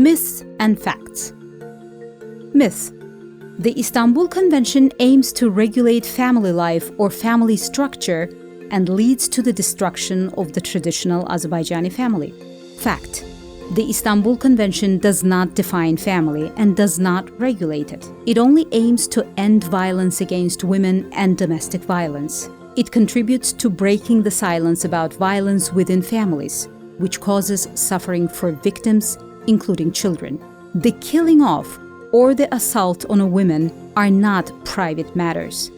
Myths and facts. Myth. The Istanbul Convention aims to regulate family life or family structure and leads to the destruction of the traditional Azerbaijani family. Fact. The Istanbul Convention does not define family and does not regulate it. It only aims to end violence against women and domestic violence. It contributes to breaking the silence about violence within families, which causes suffering for victims, including children. The killing of or the assault on a woman are not private matters.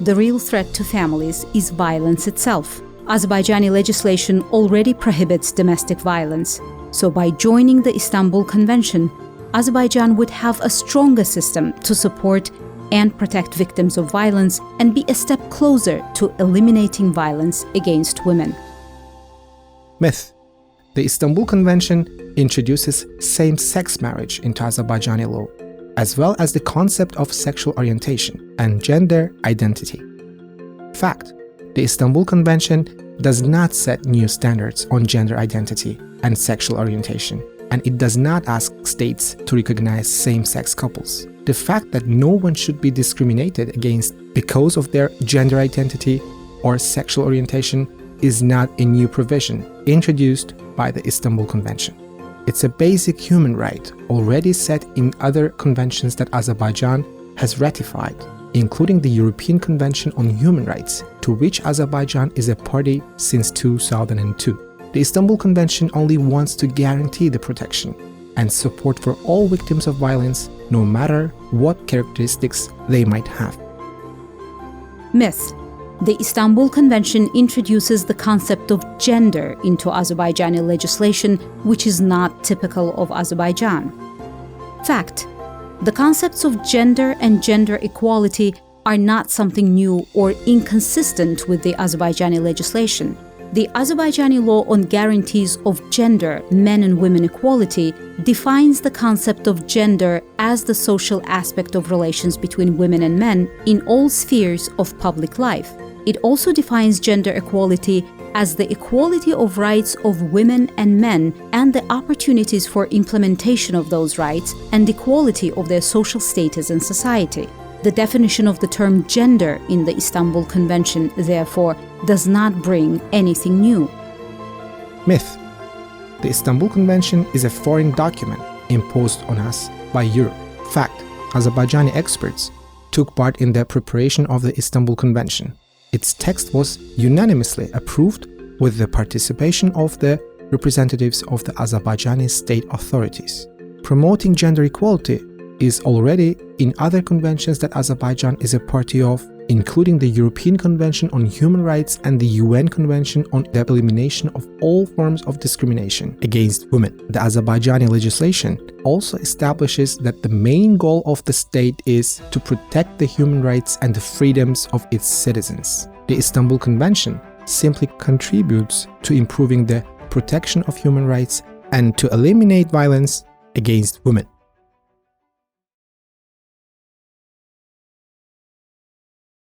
The real threat to families is violence itself. Azerbaijani legislation already prohibits domestic violence, so by joining the Istanbul Convention, Azerbaijan would have a stronger system to support and protect victims of violence and be a step closer to eliminating violence against women. Myth. The Istanbul Convention introduces same-sex marriage into Azerbaijani law, as well as the concept of sexual orientation and gender identity. Fact. The Istanbul Convention does not set new standards on gender identity and sexual orientation, and it does not ask states to recognize same-sex couples. The fact that no one should be discriminated against because of their gender identity or sexual orientation is not a new provision introduced by the Istanbul Convention. It's a basic human right already set in other conventions that Azerbaijan has ratified, including the European Convention on Human Rights, to which Azerbaijan is a party since 2002. The Istanbul Convention only wants to guarantee the protection and support for all victims of violence, no matter what characteristics they might have. Myth. The Istanbul Convention introduces the concept of gender into Azerbaijani legislation, which is not typical of Azerbaijan. Fact. The concepts of gender and gender equality are not something new or inconsistent with the Azerbaijani legislation. The Azerbaijani law on guarantees of gender, men and women equality, defines the concept of gender as the social aspect of relations between women and men in all spheres of public life. It also defines gender equality as the equality of rights of women and men and the opportunities for implementation of those rights and equality of their social status in society. The definition of the term gender in the Istanbul Convention, therefore, does not bring anything new. Myth. The Istanbul Convention is a foreign document imposed on us by Europe. Fact. Azerbaijani experts took part in the preparation of the Istanbul Convention. Its text was unanimously approved with the participation of the representatives of the Azerbaijani state authorities. Promoting gender equality is already in other conventions that Azerbaijan is a party of, including the European Convention on Human Rights and the UN Convention on the Elimination of All Forms of Discrimination against Women. The Azerbaijani legislation also establishes that the main goal of the state is to protect the human rights and the freedoms of its citizens. The Istanbul Convention simply contributes to improving the protection of human rights and to eliminate violence against women.